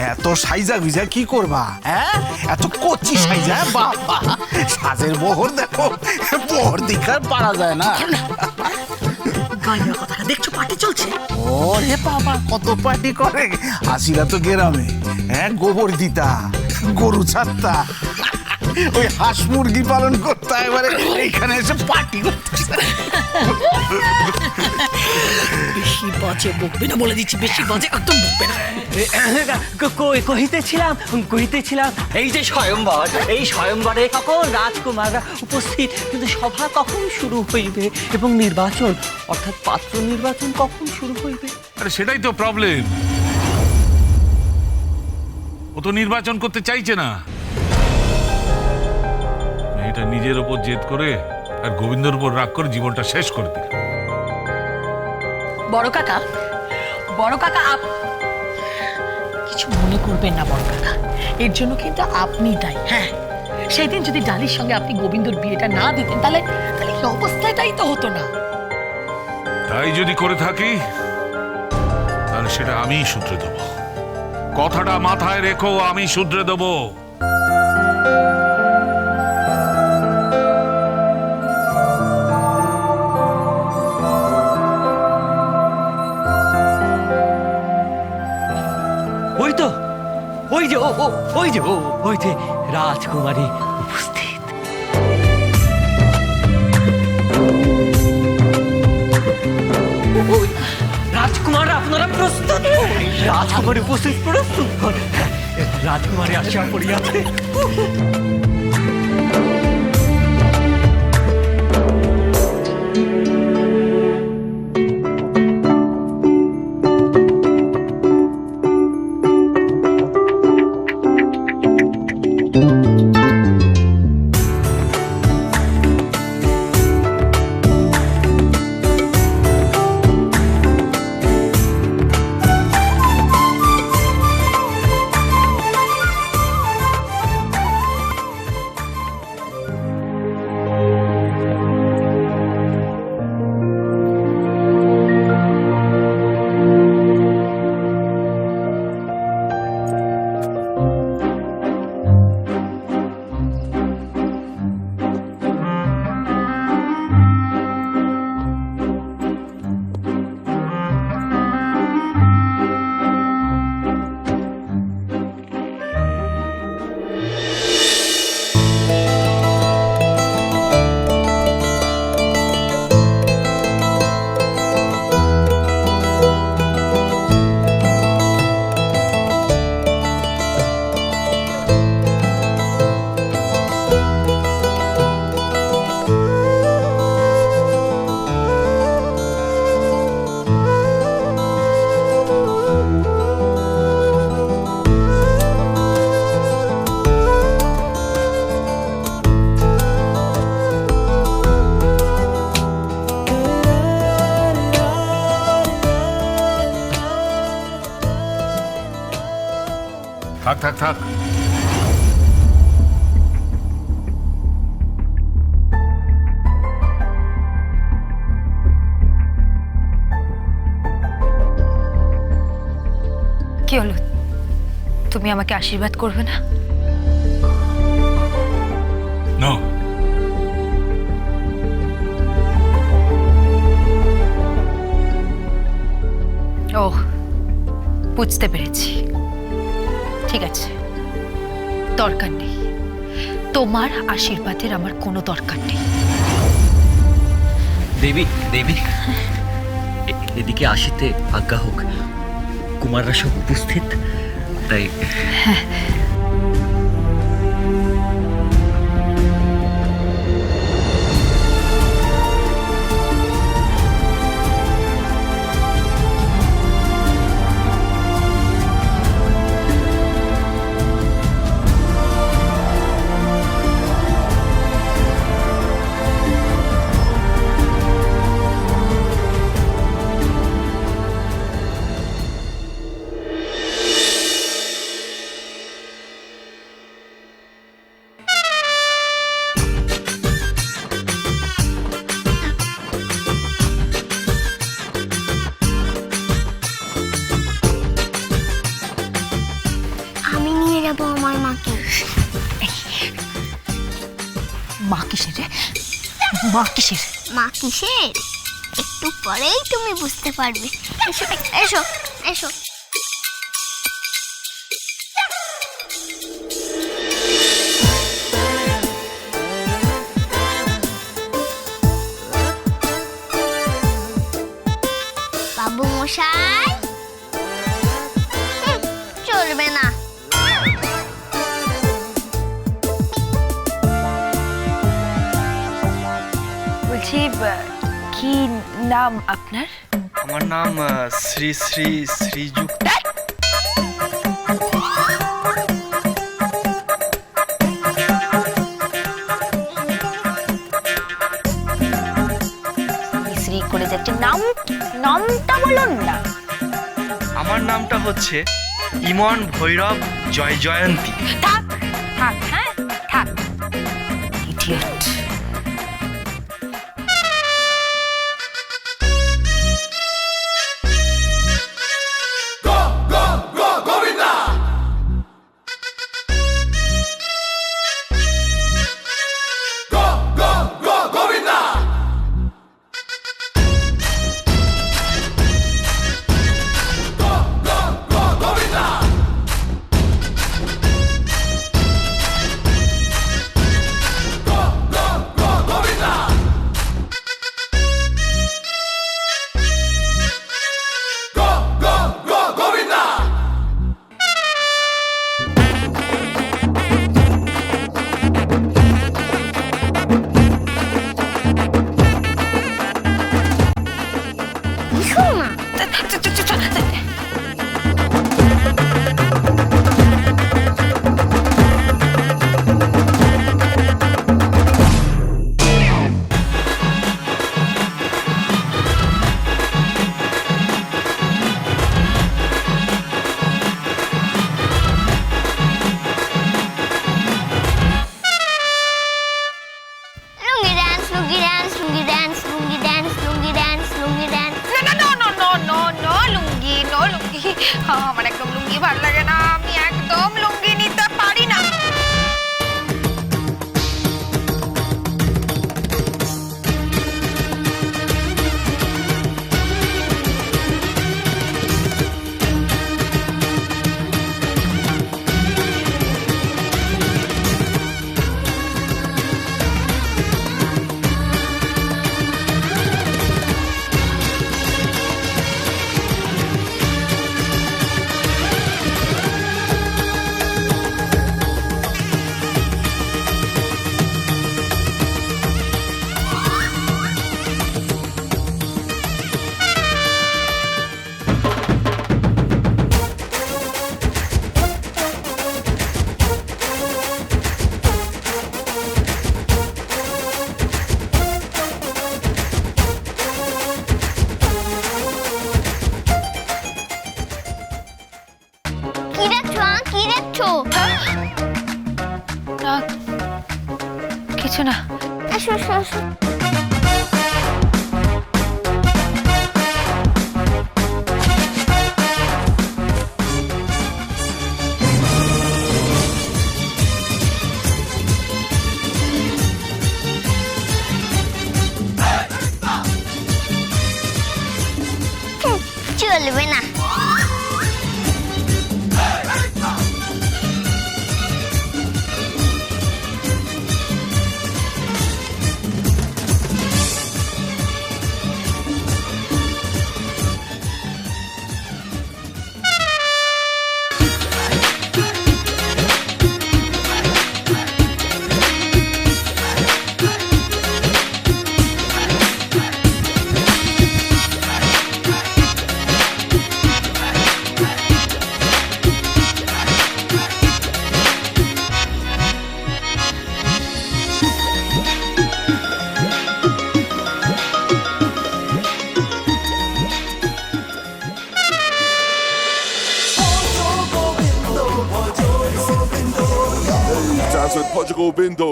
এত সাইজা গুইজা কি করবা? হ্যাঁ, এত কচি সাইজা, বাবা সাজের মোহর দেখো, মোহর দেখার পারা যায় না। গাইয়া কথাটা দেখছো, পার্টি চলছে। ওরে বাবা, কত পার্টি করে। আসিরা তো গ্রামে, হ্যাঁ, গোবর দিতা, গরু ছাড়তা, ওই হাঁস মুরগি পালন করতে, এবারে এইখানে এসে পার্টি করতেছে। বেশি বাজে বকবে না, বলে দিচ্ছি, বেশি বাজে একদম বকবে না। কহিতেছিলাম এই যে স্বয়ংবর, এই স্বয়ংবরে সকল রাজকুমাররা উপস্থিত, কিন্তু সভা কখন শুরু হইবে এবং নির্বাচন অর্থাৎ পাত্র নির্বাচন কখন শুরু হইবে? আরে সেটাই তো প্রবলেম। ও তো নির্বাচন করতে চাইছে না। মেয়েটা নিজের ওপর জেদ করে আর গোবিন্দর উপর রাগ করে জীবনটা শেষ করে দিল। বড় কাকা, কিছু মনে করবেন না বড় কাকা, এর জন্য কিন্তু আপনি দায়ী। হ্যাঁ, সেদিন যদি ডালির সঙ্গে আপনি গোবিন্দর বিয়েটা না দিতেন, তাহলে তাহলে এই অবস্থাটাই তো হতো না। তাই যদি করে থাকি তাহলে সেটা আমিই শুধরে দেব। কথাটা মাথায় রেখো, আমি শুধরে দেব। ওই তো, ওই যে ওই যে রাজকুমারী উপস্থিত। ওই রাজকুমার, আপনারা প্রস্তুত? রাজকুমারী উপস্থিত, প্রস্তুত। রাজকুমারী আসিয়া পড়িয়াছে। থাক থাক থাক, কি হলো? তুমি আমাকে আশীর্বাদ করবে না? নো। ও, বুঝতে পেরেছি। ঠিক আছে, দরকার নেই। তোমার আশীর্বাদের আমার কোনো দরকার নেই। দেবী, এদিকে আসিতে আজ্ঞা হোক। কুমাররা সব উপস্থিত, তাই মা কিসের রে? মা কিসের? মা কিসের একটু পরেই তুমি বুঝতে পারবে। এসো এসো এসো। বাবু মশাই, চলবে না। বলছি কি নাম আপনার? আমার নাম শ্রী শ্রী শ্রীযুক্ত। শ্রী করে যাচ্ছে নাম, নামটা বলুন না। আমার নামটা হচ্ছে ইমন ভৈরব জয় জয়ন্তী। থাক থাক, হ্যাঁ থাক। ইডিয়েট। লুঙ্গি ড্যান্স, লুঙ্গি ড্যান্স, লুঙ্গি ড্যান্স, লুঙ্গি ড্যান্স, লুঙ্গি ড্যান্স, লুঙ্গি ড্যান্স। নো লুঙ্গি, নো লুঙ্গি। আমার একদম লুঙ্গি ভালো লাগে না, আমি একদম লুঙ্গি নিতে পারি না। কি দেখছো? কি দেখছো? না কিছু না। এসো এসো এসো। চলবে না। Dance with Portugal Bindo.